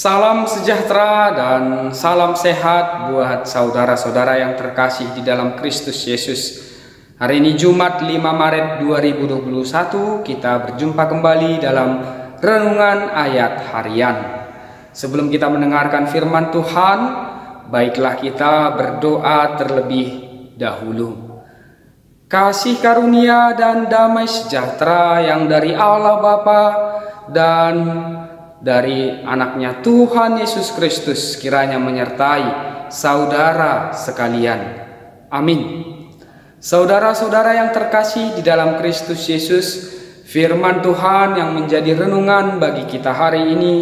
Salam sejahtera dan salam sehat buat saudara-saudara yang terkasih di dalam Kristus Yesus. Hari ini Jumat 5 Maret 2021 kita berjumpa kembali dalam renungan ayat harian. Sebelum kita mendengarkan firman Tuhan, baiklah kita berdoa terlebih dahulu. Kasih karunia dan damai sejahtera yang dari Allah Bapa dan dari anaknya Tuhan Yesus Kristus kiranya menyertai saudara sekalian. Amin. Saudara-saudara yang terkasih di dalam Kristus Yesus, firman Tuhan yang menjadi renungan bagi kita hari ini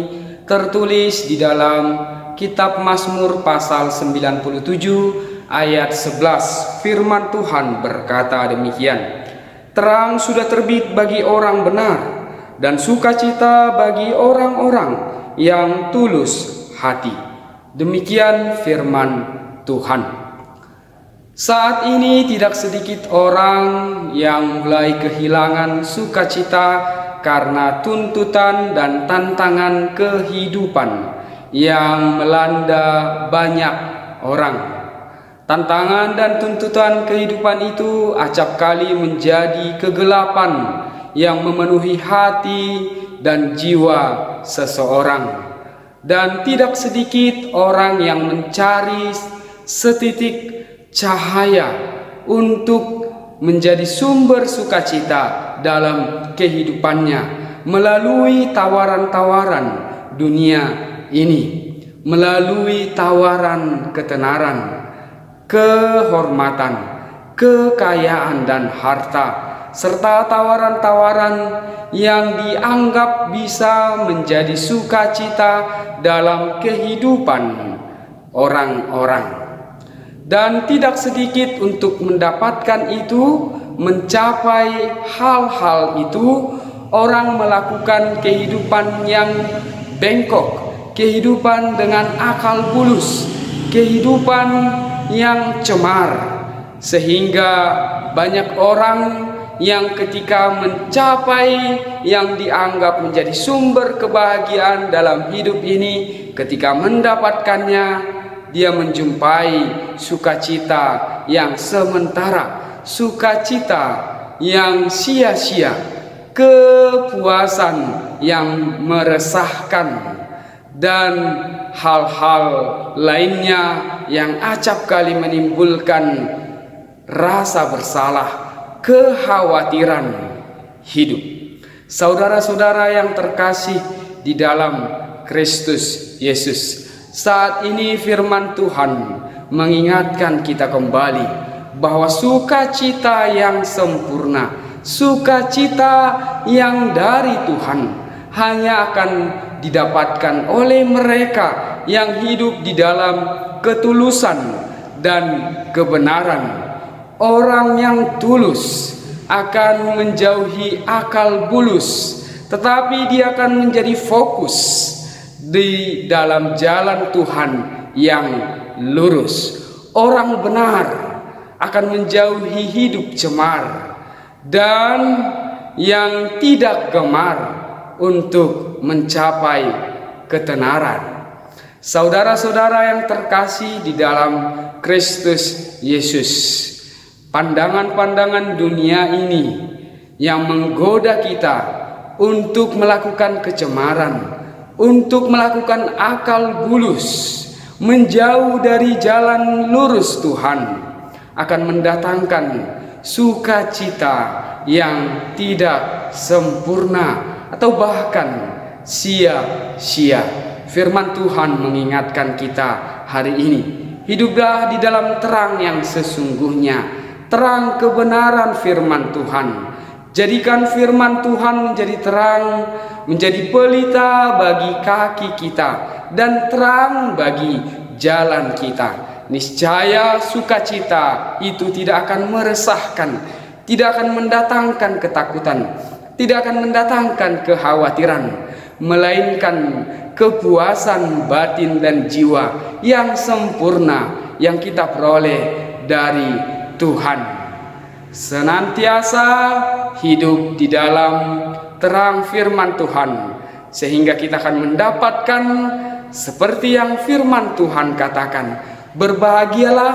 tertulis di dalam kitab Mazmur pasal 97 ayat 11. Firman Tuhan berkata demikian: Terang sudah terbit bagi orang benar, dan sukacita bagi orang-orang yang tulus hati. Demikian firman Tuhan. Saat ini tidak sedikit orang yang mulai kehilangan sukacita karena tuntutan dan tantangan kehidupan yang melanda banyak orang. Tantangan dan tuntutan kehidupan itu acap kali menjadi kegelapan yang memenuhi hati dan jiwa seseorang. Dan tidak sedikit orang yang mencari setitik cahaya untuk menjadi sumber sukacita dalam kehidupannya melalui tawaran-tawaran dunia ini, melalui tawaran ketenaran, kehormatan, kekayaan dan harta, serta tawaran-tawaran yang dianggap bisa menjadi sukacita dalam kehidupan orang-orang. Dan tidak sedikit untuk mendapatkan itu, mencapai hal-hal itu, orang melakukan kehidupan yang bengkok, kehidupan dengan akal bulus, kehidupan yang cemar, sehingga banyak orang yang ketika mencapai yang dianggap menjadi sumber kebahagiaan dalam hidup ini, ketika mendapatkannya, dia menjumpai sukacita yang sementara, sukacita yang sia-sia, kepuasan yang meresahkan, dan hal-hal lainnya yang acap kali menimbulkan rasa bersalah, kekhawatiran hidup. Saudara-saudara yang terkasih di dalam Kristus Yesus, saat ini firman Tuhan mengingatkan kita kembali bahwa sukacita yang sempurna, sukacita yang dari Tuhan hanya akan didapatkan oleh mereka yang hidup di dalam ketulusan dan kebenaran. Orang yang tulus akan menjauhi akal bulus, tetapi dia akan menjadi fokus di dalam jalan Tuhan yang lurus. Orang benar akan menjauhi hidup cemar dan yang tidak gemar untuk mencapai ketenaran. Saudara-saudara yang terkasih di dalam Kristus Yesus, pandangan-pandangan dunia ini yang menggoda kita untuk melakukan kecemaran, untuk melakukan akal bulus, menjauh dari jalan lurus Tuhan, akan mendatangkan sukacita yang tidak sempurna atau bahkan sia-sia. Firman Tuhan mengingatkan kita hari ini, hiduplah di dalam terang yang sesungguhnya, terang kebenaran firman Tuhan. Jadikan firman Tuhan menjadi terang, menjadi pelita bagi kaki kita dan terang bagi jalan kita. Niscaya sukacita itu tidak akan meresahkan, tidak akan mendatangkan ketakutan, tidak akan mendatangkan kekhawatiran, melainkan kepuasan batin dan jiwa yang sempurna yang kita peroleh dari Tuhan. Senantiasa hidup di dalam terang firman Tuhan, sehingga kita akan mendapatkan seperti yang firman Tuhan katakan, berbahagialah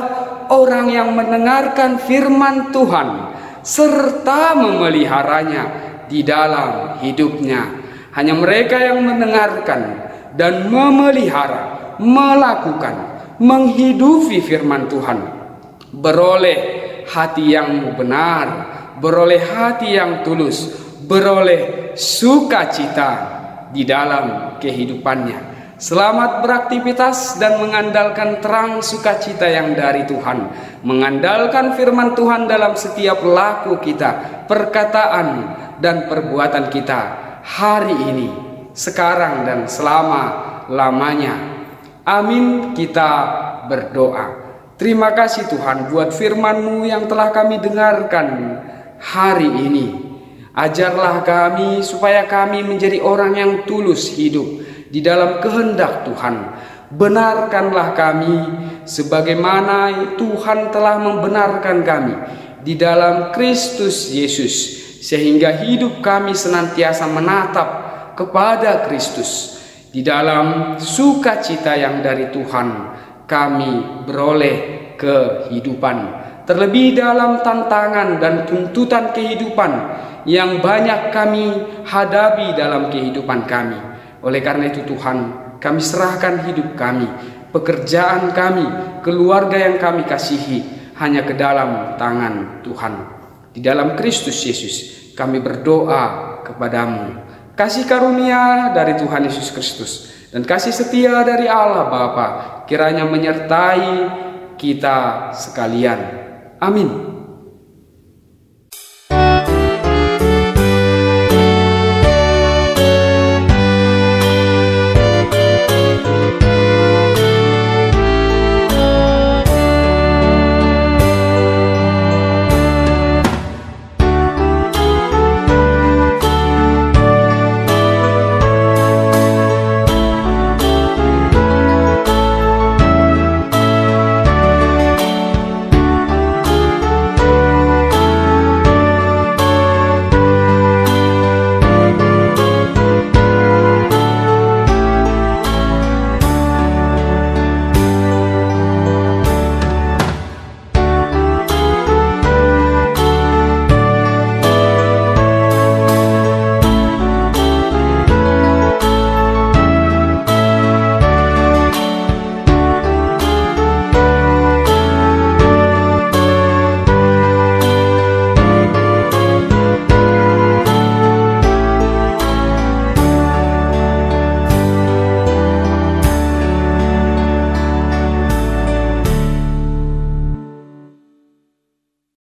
orang yang mendengarkan firman Tuhan serta memeliharanya di dalam hidupnya. Hanya mereka yang mendengarkan dan memelihara, melakukan, menghidupi firman Tuhan, beroleh hati yang benar, beroleh hati yang tulus, beroleh sukacita di dalam kehidupannya. Selamat beraktivitas dan mengandalkan terang sukacita yang dari Tuhan, mengandalkan firman Tuhan dalam setiap laku kita, perkataan dan perbuatan kita hari ini, sekarang dan selama-lamanya. Amin. Kita berdoa. Terima kasih Tuhan buat firman-Mu yang telah kami dengarkan hari ini. Ajarlah kami supaya kami menjadi orang yang tulus hidup di dalam kehendak Tuhan. Benarkanlah kami sebagaimana Tuhan telah membenarkan kami di dalam Kristus Yesus, sehingga hidup kami senantiasa menatap kepada Kristus. Di dalam sukacita yang dari Tuhan kami beroleh kehidupan, terlebih dalam tantangan dan tuntutan kehidupan yang banyak kami hadapi dalam kehidupan kami. Oleh karena itu Tuhan, kami serahkan hidup kami, pekerjaan kami, keluarga yang kami kasihi hanya ke dalam tangan Tuhan. Di dalam Kristus Yesus kami berdoa kepadamu. Kasih karunia dari Tuhan Yesus Kristus dan kasih setia dari Allah Bapa kiranya menyertai kita sekalian. Amin.